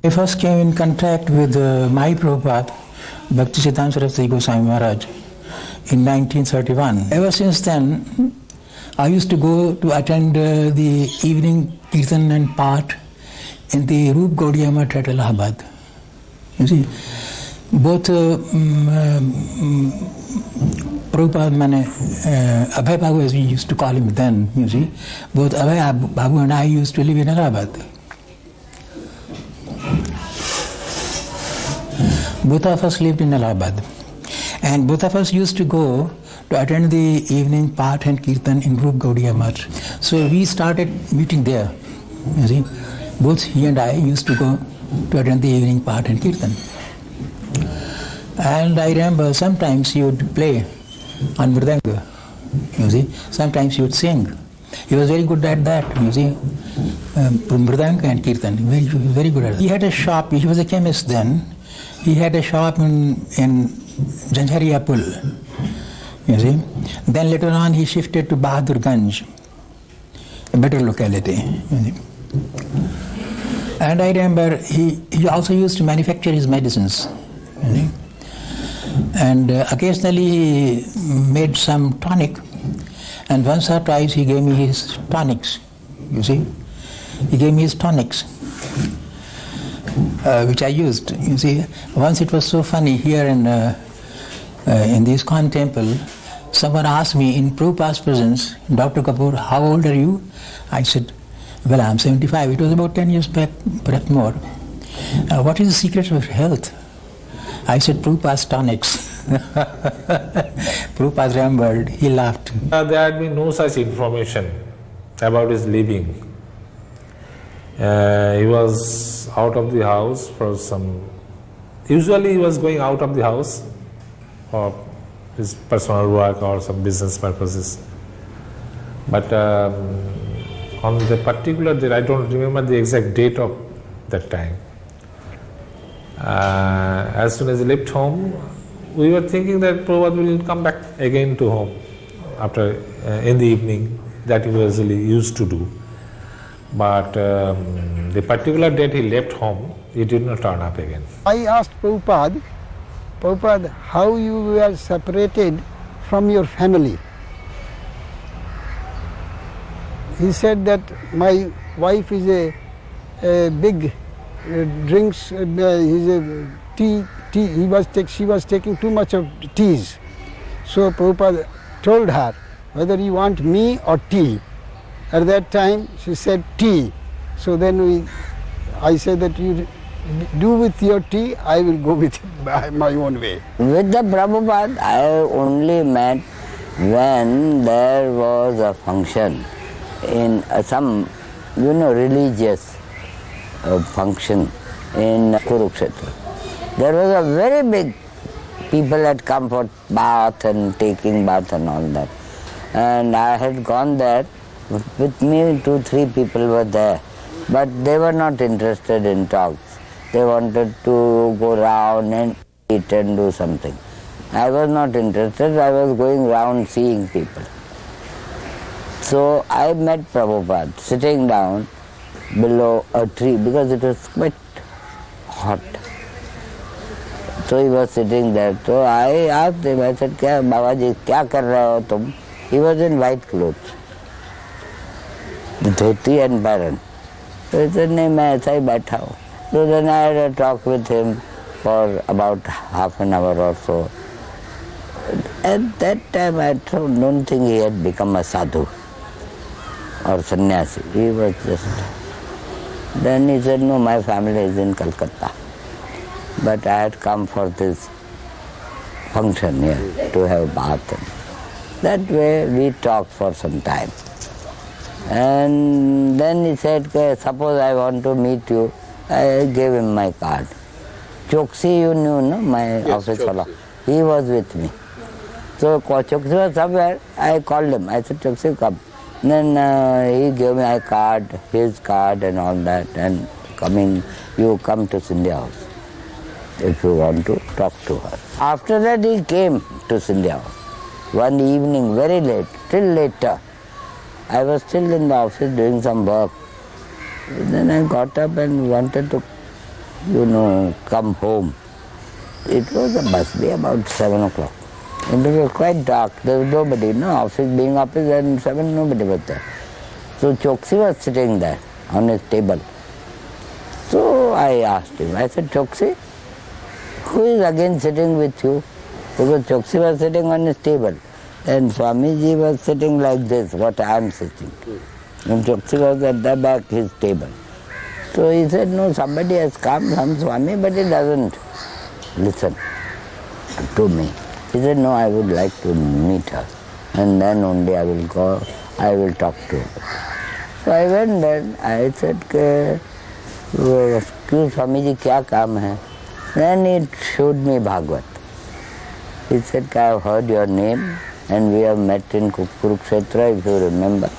I first came in contact with my Prabhupada, Bhaktisiddhanta Saraswati Goswami Maharaj, in 1931. Ever since then, I used to go to attend the evening Kirtan and Path in the Roop Gaudiya Math at Allahabad. You see, both Prabhupada, Abhay Babu, as we used to call him then, you see, both Abhay Babu and I used to live in Allahabad. Both of us lived in Allahabad. And both of us used to go to attend the evening Path and Kirtan in Roop Gaudiya Math. So we started meeting there. You see, both he and I used to go to attend the evening Path and Kirtan. And I remember sometimes he would play on Mridanga, you see. Sometimes he would sing. He was very good at that, you see. Mridanga and Kirtan, very good at that. He had a shop, he was a chemist then. He had a shop in Janjharia Pul, you see. Then later on he shifted to Bahadurganj, a better locality, you see. And I remember he also used to manufacture his medicines, you see. And occasionally he made some tonic, and once or twice he gave me his tonics, you see. He gave me his tonics, which I used, you see. Once it was so funny, here in the ISKCON temple, someone asked me in Prabhupada's presence, Dr. Kapoor, how old are you? I said, well, I'm 75. It was about 10 years back, perhaps more. What is the secret of health? I said, Prabhupada's tonics. Prabhupada remembered, he laughed. There had been no such information about his living. He was out of the house for usually he was going out of the house for his personal work or some business purposes. But on the particular date, I don't remember the exact date of that time. As soon as he left home, we were thinking that Prabhupada will come back again to home after in the evening, that he usually used to do. But the particular date he left home, he did not turn up again. I asked Prabhupada, how you were separated from your family? He said that my wife is a big drinks, he's a tea. She was taking too much of teas. So Prabhupada told her whether you want me or tea. At that time she said tea. So then I said that you do with your tea, I will go with my own way. With the Prabhupada I only met when there was a function in some religious function in Kurukshetra. There was a very big, people had come for bath and taking bath and all that. And I had gone there, with me 2-3 people were there, but they were not interested in talks. They wanted to go round and eat and do something. I was not interested, I was going round seeing people. So I met Prabhupada sitting down below a tree because it was quite hot. So he was sitting there. So I asked him, I said, Babaji, kya kar rahe ho tum? He was in white clothes, dhoti and baran. So he said, nahi, main aisa hi baitha hu. So then I had a talk with him for about half an hour or so. At that time I don't think he had become a sadhu or sannyasi. He was just... Then he said, no, my family is in Calcutta, but I had come for this function here to have bath. That way we talked for some time. And then he said, suppose I want to meet you. I gave him my card. Choksi, you knew, no? My office fellow. He was with me. So Choksi was somewhere. I called him. I said, Choksi, come. Then he gave me a card, his card and all that, and you come to Scindia House if you want to talk to her. After that he came to Scindia House. One evening, very late, till later. I was still in the office doing some work. Then I got up and wanted to come home. It was a bus day about 7 o'clock. And it was quite dark. There was nobody. No, office being office, and 7 nobody was there. So Choksi was sitting there on his table. So I asked him, I said, Choksi, who is again sitting with you? Because Choksi was sitting on his table. And Swamiji was sitting like this, what I am sitting. And Choksi was at the back, his table. So he said, no, somebody has come, some Swami, but he doesn't listen to me. He said, no, I would like to meet her. And then only I will go, I will talk to her. So I went there, I said, excuse Swamiji, kya kaam hai? Then he showed me Bhagavad. He said, I have heard your name and we have met in Kurukshetra, if you remember.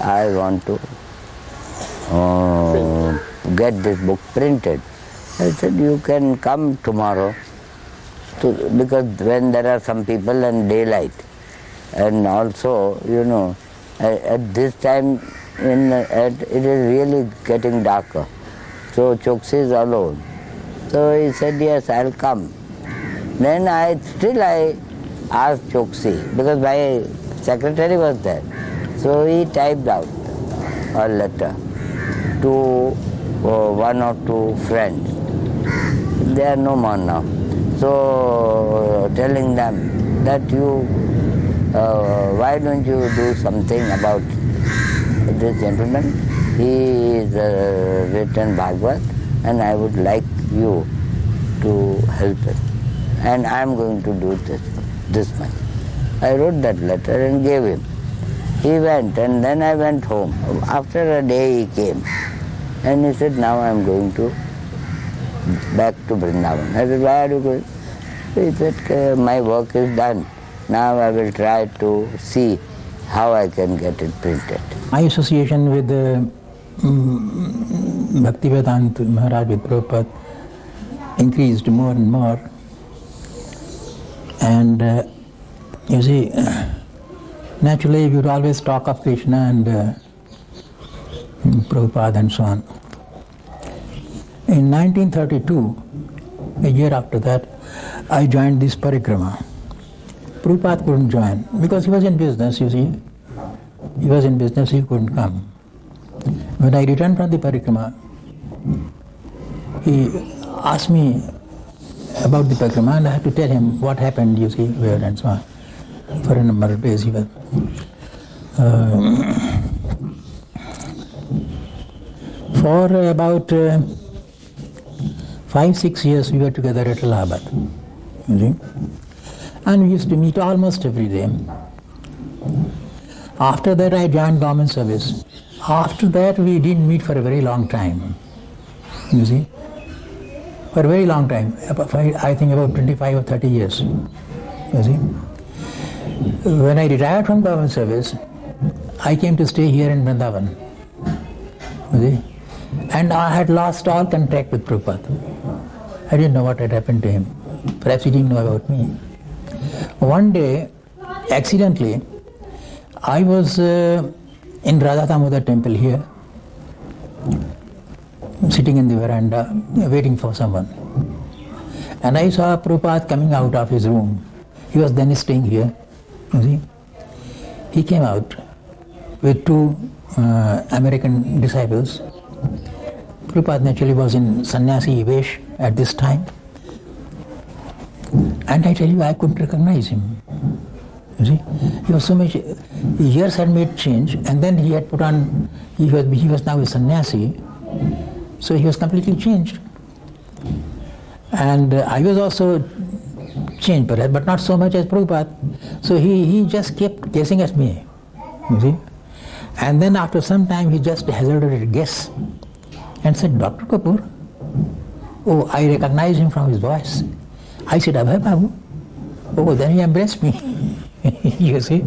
I want to get this book printed. I said, you can come tomorrow, because when there are some people and daylight, and also, at this time, it is really getting darker. So Choksi is alone. So he said, yes, I'll come. Then I asked Choksi, because my secretary was there. So he typed out a letter to one or two friends. They are no more now. So telling them that why don't you do something about this gentleman? He is written Bhagavad and I would like you to help him. And I am going to do this much. I wrote that letter and gave him. He went and then I went home. After a day he came and he said, now I am going back to Vrindavan. I said, why are you going? He said, my work is done. Now I will try to see how I can get it printed. My association with Bhaktivedanta Maharaj, with Prabhupada, increased more and more. And you see, naturally we would always talk of Krishna and Prabhupada and so on. In 1932, a year after that, I joined this parikrama. Prabhupada couldn't join because he was in business, you see. He was in business, he couldn't come. When I returned from the parikrama, he asked me about the parikrama and I had to tell him what happened, you see, where and so on. For a number of days he was. For about 5-6 years we were together at Allahabad, you see. And we used to meet almost every day. After that I joined government service. After that we didn't meet for a very long time, you see. For a very long time, I think about 25 or 30 years, you see. When I retired from government service, I came to stay here in Vrindavan, you see. And I had lost all contact with Prabhupada. I didn't know what had happened to him. Perhaps he didn't know about me. One day, accidentally, I was in Radha Damodar temple here, sitting in the veranda, waiting for someone. And I saw Prabhupada coming out of his room. He was then staying here, you see. He came out with two American disciples. Prabhupada naturally was in sannyasi vesh at this time. And I tell you, I couldn't recognize him. You see, he was so much, years had made change, and then he had put on, he was now a sannyasi, so he was completely changed. And I was also changed, perhaps, but not so much as Prabhupada. So he just kept gazing at me, you see. And then after some time he just hazarded a guess and said, Dr. Kapoor. Oh, I recognized him from his voice. I said, Abhay Babu. Oh, then he embraced me. You see.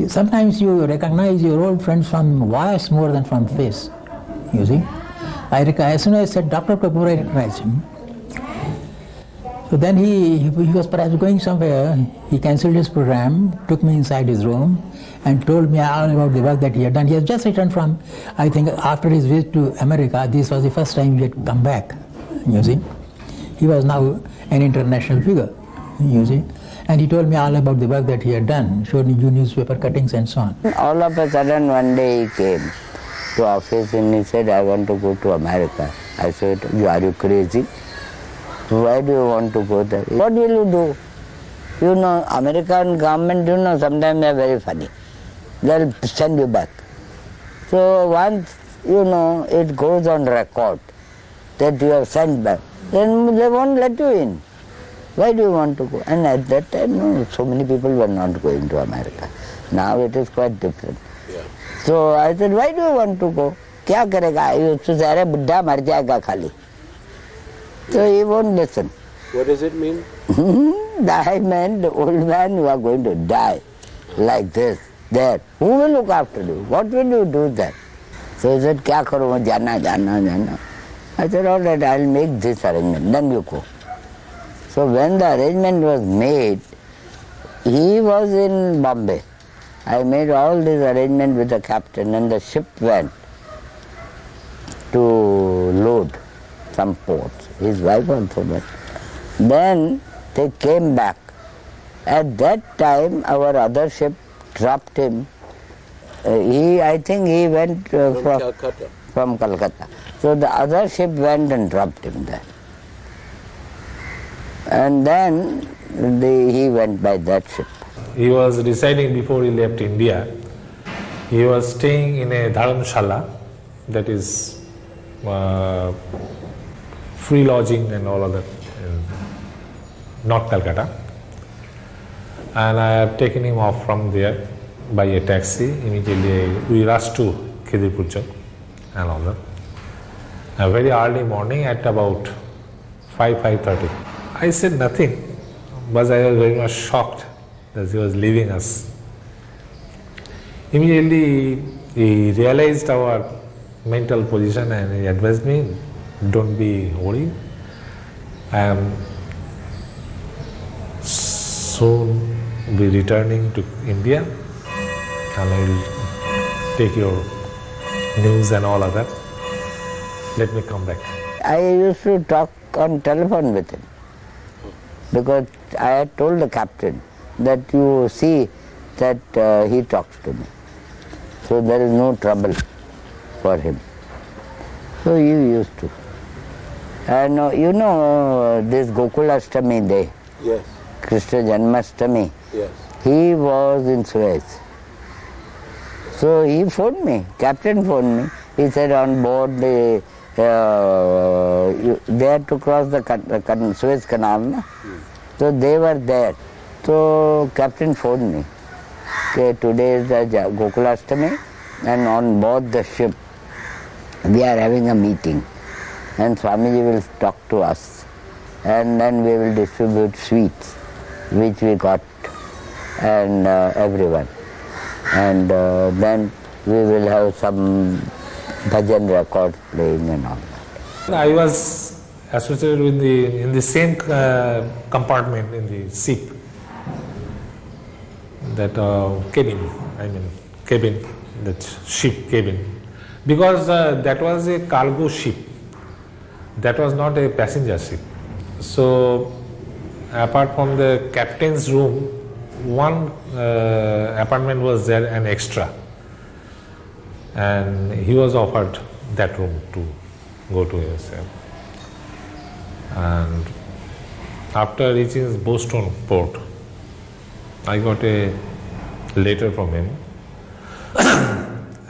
Sometimes you recognize your old friends from voice more than from face. You see. As soon as I said Dr. Kapoor, I recognized him. So then he was perhaps going somewhere. He cancelled his program, took me inside his room, and told me all about the work that he had done. He has just returned from, I think, after his visit to America. This was the first time he had come back. You see, he was now an international figure. You see, and he told me all about the work that he had done, showed me newspaper cuttings and so on. All of a sudden one day he came to office and he said, I want to go to America. I said, are you crazy? Why do you want to go there? What will you do? You know, American government, you know, sometimes they are very funny. They'll send you back. So once, you know, it goes on record that you have sent back, then they won't let you in. Why do you want to go? And at that time, no, so many people were not going to America. Now it is quite different. Yeah. So I said, why do you want to go? क्या करेगा? I used to say, अरे बुड्ढा मर जाएगा खाली. So he won't listen. What does it mean? Die meant the old man, you are going to die like this, there. Who will look after you? What will you do there? So he said, क्या करूँ? जाना. I said, all right, I'll make this arrangement. Then you go. So when the arrangement was made, he was in Bombay. I made all this arrangement with the captain and the ship went to load some ports. His wife also went. Then they came back. At that time, our other ship dropped him. I think he went from Calcutta. So the other ship went and dropped him there. And then he went by that ship. He was residing before he left India. He was staying in a dharamshala, that is free lodging and all of that in North Calcutta. And I have taken him off from there by a taxi. Immediately we rushed to Khidirpur and all that. A very early morning at about 5:30. I said nothing, but I was very much shocked that he was leaving us. Immediately he realized our mental position and he advised me, don't be worried. I am soon be returning to India and I will take your news and all of that. Let me come back. I used to talk on telephone with him because I had told the captain that you see that he talks to me. So there is no trouble for him. So he used to. And you know this Gokulashtami day, Yes. Krishna Janmashtami, Yes. he was in Suez. So he phoned me, captain phoned me. He said on board they had to cross the Suez Canal. No? So they were there. So captain phoned me. Okay, today is the Gokulashtami and on board the ship we are having a meeting and Swamiji will talk to us and then we will distribute sweets which we got and everyone. And then we will have some bhajan records playing and all that. I was associated with in the same compartment in the ship, that cabin, that ship cabin, because that was a cargo ship, that was not a passenger ship. So apart from the captain's room, one apartment was there, an extra, and he was offered that room to go to himself. And after reaching Boston port, I got a letter from him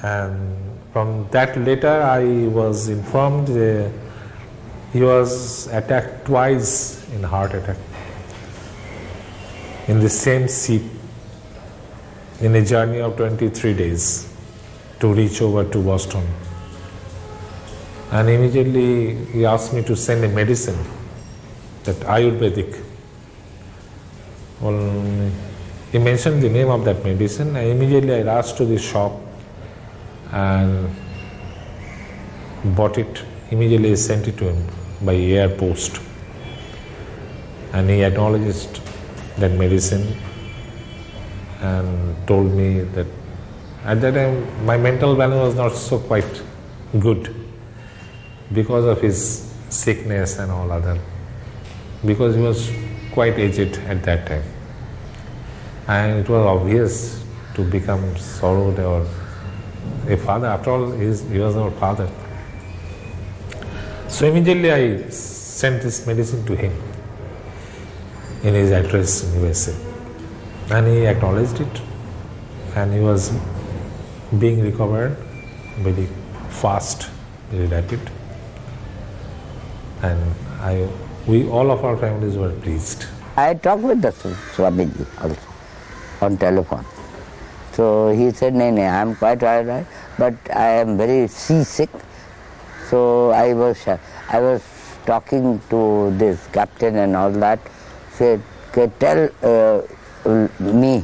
and from that letter I was informed he was attacked twice in heart attack in the same ship in a journey of 23 days to reach over to Boston. And immediately he asked me to send a medicine, that Ayurvedic. Well, he mentioned the name of that medicine, and immediately I rushed to the shop and bought it. Immediately I sent it to him by air post. And he acknowledged that medicine and told me that at that time my mental balance was not so quite good because of his sickness and all other, because he was quite aged at that time. And it was obvious to become sorrowed or a father. After all, he was our father. So immediately I sent this medicine to him in his address in USA. And he acknowledged it, and he was being recovered very fast, very rapid. And we all of our families were pleased. I talked with the Swamiji also on telephone. So he said, "No, I am quite all right, but I am very seasick." So I was talking to this captain and all that. Said, "Tell me,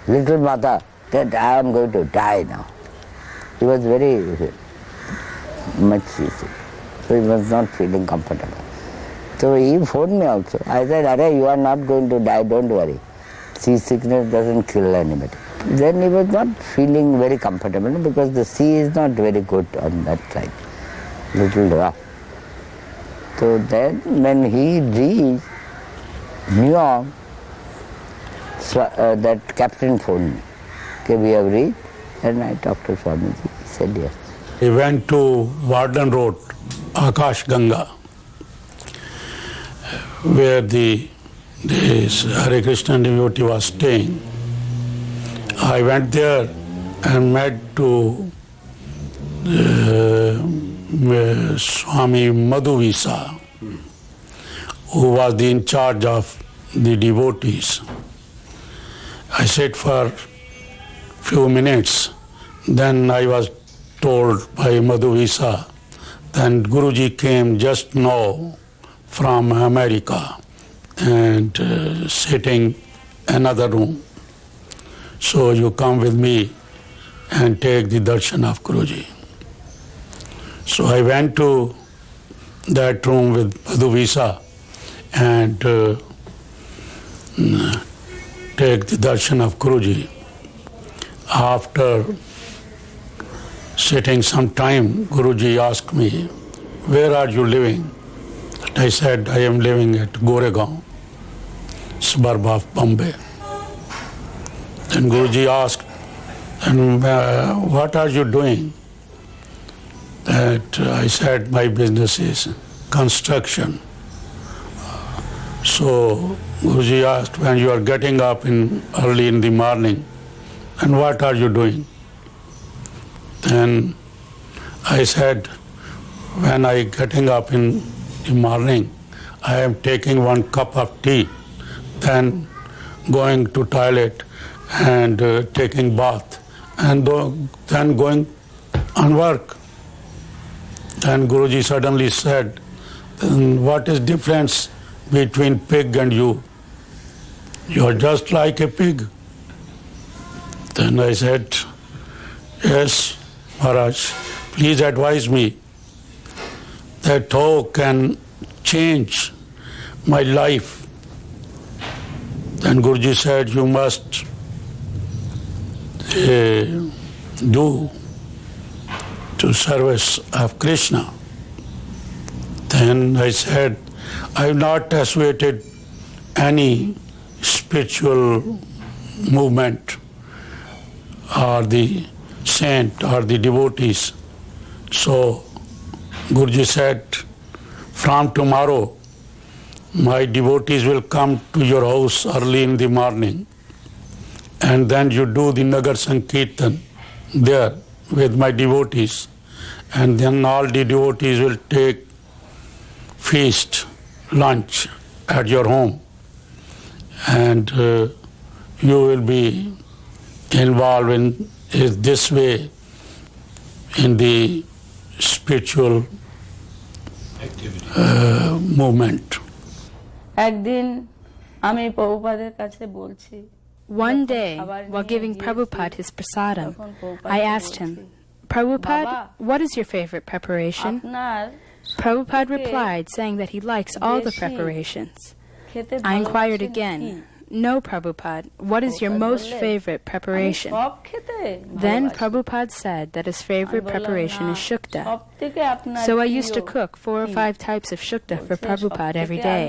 little mother, that I am going to die now." He was very much seasick, so he was not feeling comfortable. So he phoned me also. I said, "Arey, you are not going to die, don't worry. Seasickness doesn't kill anybody." Then he was not feeling very comfortable because the sea is not very good on that side, little rough. So then when he reached New York, that captain phoned me. Okay, we have reached, and I talked to Swamiji. He said yes. He went to Warden Road, Akash Ganga, where this Hare Krishna devotee was staying. I went there and met to Swami Madhuvisa, who was in charge of the devotees. I sat for few minutes, then I was told by Madhuvisa that Guruji came just now from America and sitting another room. So you come with me and take the darshan of Guruji. So I went to that room with Madhuvisa and take the darshan of Guruji. After sitting some time, Guruji asked me, "Where are you living?" I said, "I am living at Goregaon, suburb of Bombay." Then Guruji asked, "And what are you doing?" That I said, "My business is construction." So Guruji asked, "When you are getting up early in the morning, and what are you doing?" Then I said, "When I getting up in the morning, I am taking one cup of tea, then going to toilet and taking bath, and then going on work." Then Guruji suddenly said, "What is difference between pig and you? You are just like a pig." Then I said, "Yes, Maharaj, please advise me that how can change my life." Then Guruji said, "You must do to service of Krishna." Then I said, "I have not associated any spiritual movement or the saint or the devotees." So Guruji said, "From tomorrow, my devotees will come to your house early in the morning, and then you do the Nagar Sankirtan there with my devotees, and then all the devotees will take feast, lunch at your home, and you will be involved in this way in the spiritual movement." একদিন আমি প্রভুপাদের কাছে বলছি, One day, while giving Prabhupada his prasadam, I asked him, "Prabhupada, what is your favorite preparation?" আপনার Prabhupada replied, saying that he likes all the preparations. I inquired again, "No, Prabhupada, what is your most favorite preparation?" Then Prabhupada said that his favorite preparation is shukta. So I used to cook 4 or 5 types of shukta for Prabhupada every day.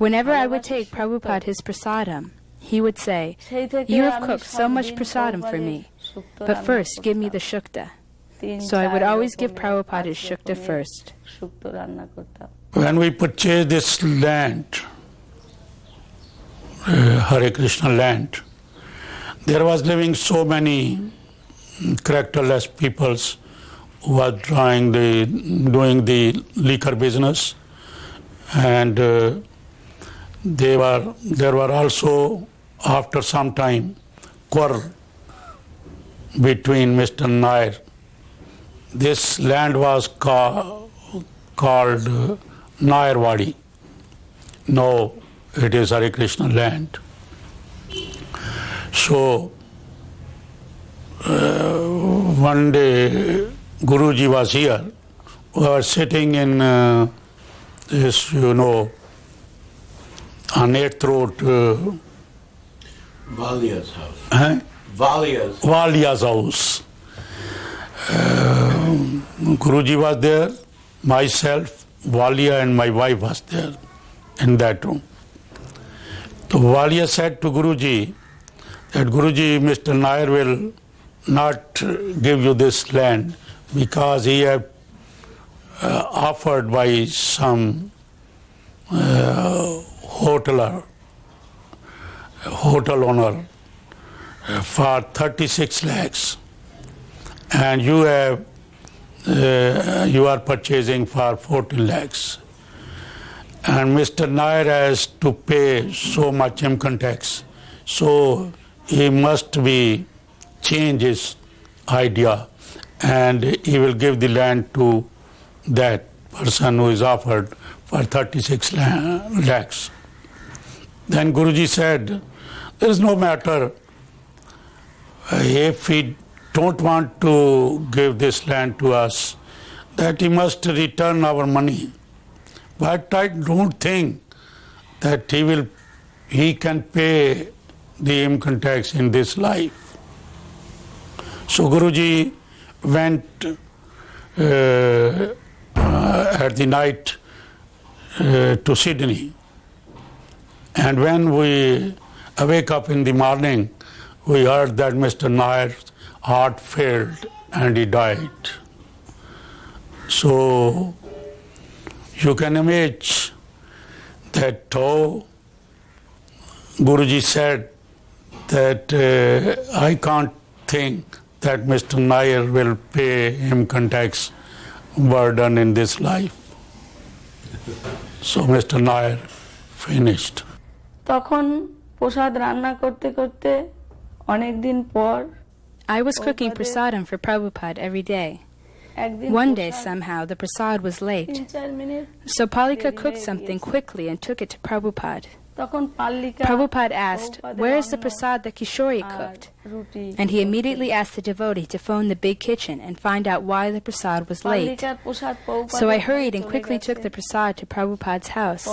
Whenever I would take Prabhupada his prasadam, he would say, "You have cooked so much prasadam for me, but first give me the shukta." So I would always give Prabhupada his shukta first. When we purchased this land, Hare Krishna land, there was living so many characterless peoples who were doing the liquor business, and there were also, after some time, quarrel between Mr. Nair. This land was called Nairwadi. No, it is Hare Krishna land. So one day Guruji was here. We were sitting in this, on 8th Road. Valia's house. Valia's house. Guruji was there, myself, Walia and my wife was there in that room. So Walia said to Guruji that, "Guruji, Mr. Nair will not give you this land because he have offered by some hotel owner for 36 lakhs. And you are purchasing for 14 lakhs. And Mr. Nair has to pay so much income tax. So he must change his idea, and he will give the land to that person who is offered for 36 lakhs. Then Guruji said, "There is no matter. If he don't want to give this land to us, that he must return our money. But I don't think that he can pay the income tax in this life." So Guruji went at the night to Sydney, and when we awake up in the morning, we heard that Mr. Nair's heart failed and he died. So you can imagine that how Guruji said that I can't think that Mr. Nair will pay income tax burden in this life. So Mr. Nair finished. তখন প্রসাদ রান্না করতে করতে অনেক দিন পর I was cooking prasadam for Prabhupada every day. One day somehow the prasad was late. So Palika cooked something quickly and took it to Prabhupada. Prabhupada asked, "Where is the prasad that Kishori cooked?" And he immediately asked the devotee to phone the big kitchen and find out why the prasad was late. So I hurried and quickly took the prasad to Prabhupada's house.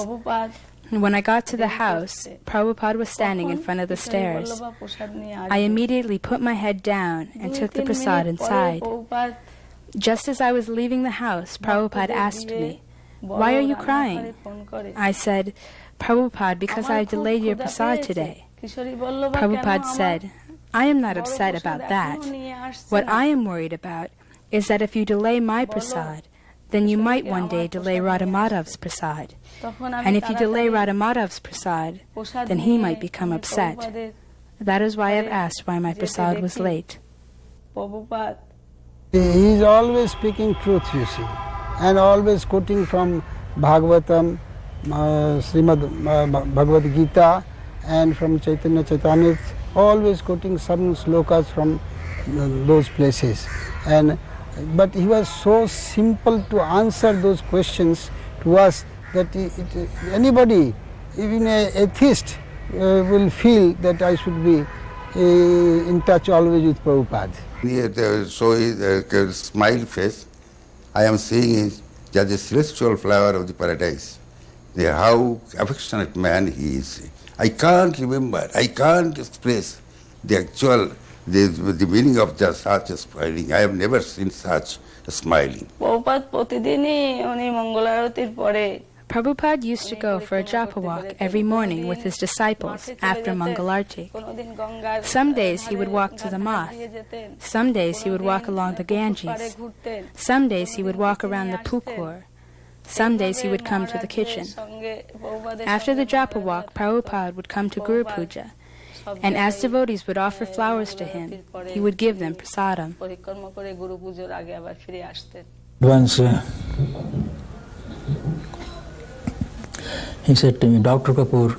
And when I got to the house, Prabhupada was standing in front of the stairs. I immediately put my head down and took the prasad inside. Just as I was leaving the house, Prabhupada asked me, "Why are you crying?" I said, "Prabhupada, because I delayed your prasad today." Prabhupada said, "I am not upset about that. What I am worried about is that if you delay my prasad, then you might one day delay Radha Madhav's prasad. And if you delay Radha Madhav's prasad, then he might become upset. That is why I have asked why my prasad was late." He is always speaking truth, you see, and always quoting from Bhagavatam, Srimad Bhagavad Gita, and from Chaitanya Charitamrita, always quoting some slokas from those places. But he was so simple to answer those questions to us that anybody, even an atheist, will feel that I should be in touch always with Prabhupada. So his smile face, I am seeing it as a celestial flower of the paradise. how affectionate man he is. I can't remember, I can't express the actual, the meaning of just such a smiling. I have never seen such a smiling. Prabhupada used to go for a japa walk every morning with his disciples after Mangalarti. Some days he would walk to the Math. Some days he would walk along the Ganges. Some days he would walk around the Pukur. Some days he would come to the kitchen. After the japa walk, Prabhupada would come to Guru Puja, and as devotees would offer flowers to him, he would give them prasadam. Once he said to me, Dr. Kapoor,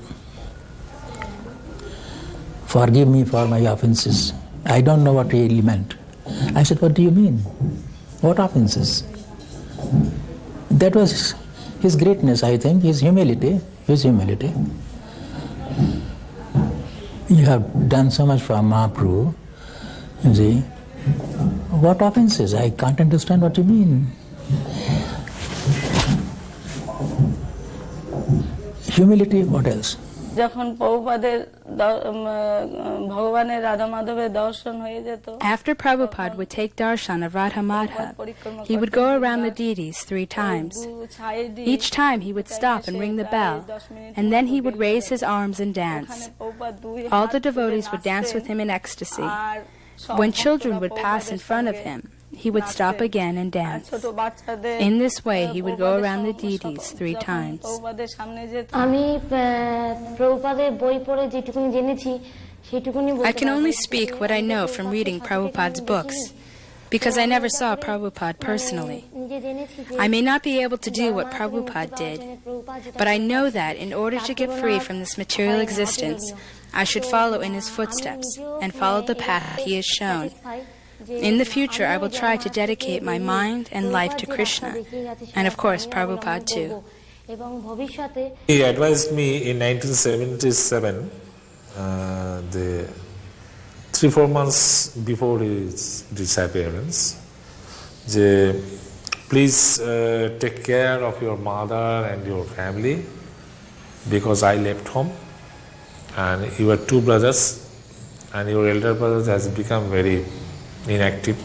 forgive me for my offenses. I don't know what he really meant. I said, what do you mean? What offenses? That was his greatness, I think, his humility. You have done so much for Mahaprabhu, you see. What offenses? I can't understand what you mean. Humility, what else? After Prabhupada would take darshan of Radha Madhav, he would go around the deities 3 times. Each time he would stop and ring the bell, and then he would raise his arms and dance. All the devotees would dance with him in ecstasy. When children would pass in front of him, he would stop again and dance. In this way, he would go around the deities 3 times. I can only speak what I know from reading Prabhupada's books, because I never saw Prabhupada personally. I may not be able to do what Prabhupada did, but I know that in order to get free from this material existence, I should follow in his footsteps and follow the path he has shown. In the future, I will try to dedicate my mind and life to Krishna, and of course, Prabhupada too. He advised me in 1977, the 3-4 months before his disappearance, please take care of your mother and your family, because I left home and you were 2 brothers and your elder brother has become very inactive,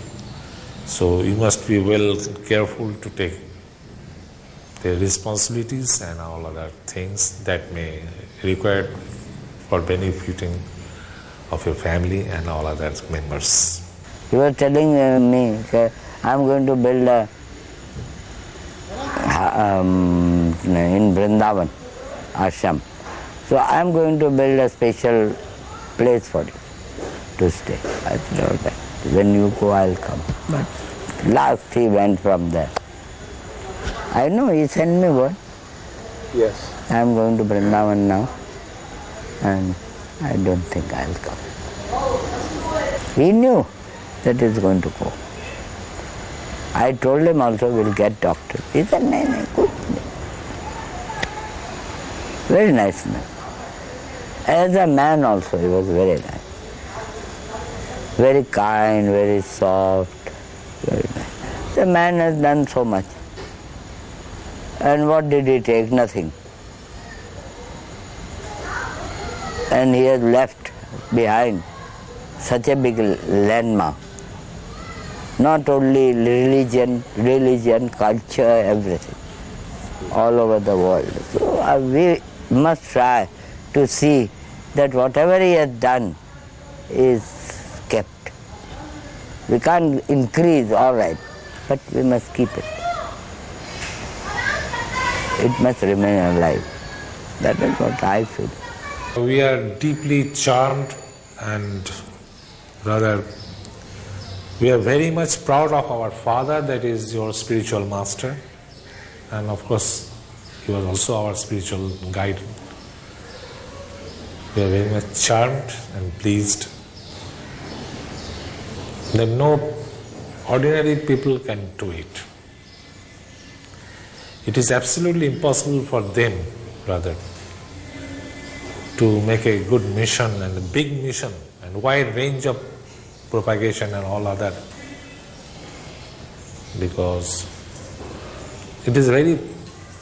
so you must be well careful to take the responsibilities and all other things that may require for benefiting of your family and all other members. You were telling me that I'm going to build in Vrindavan ashram. So I'm going to build a special place for you to stay. I said, all right. When you go, I'll come. But last he went from there. I know, he sent me word. Yes. I'm going to Vrindavan now, and I don't think I'll come. He knew that he's going to go. I told him also, we'll get doctor. He said, no, good. Very nice man. As a man also, he was very nice. Very kind, very soft, very nice. The man has done so much. And what did he take? Nothing. And he has left behind such a big landmark. Not only religion, culture, everything. All over the world. So we must try to see that whatever he has done is kept. We can't increase, all right, but we must keep it. It must remain alive. That is what I feel. We are deeply charmed and rather we are very much proud of our father, that is your spiritual master, and of course he was also our spiritual guide. We are very much charmed and pleased that no ordinary people can do it. It is absolutely impossible for them, rather, to make a good mission and a big mission and wide range of propagation and all other, because it is very,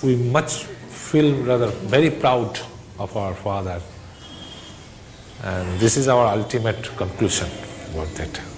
we much feel rather very proud of our father. And this is our ultimate conclusion about that.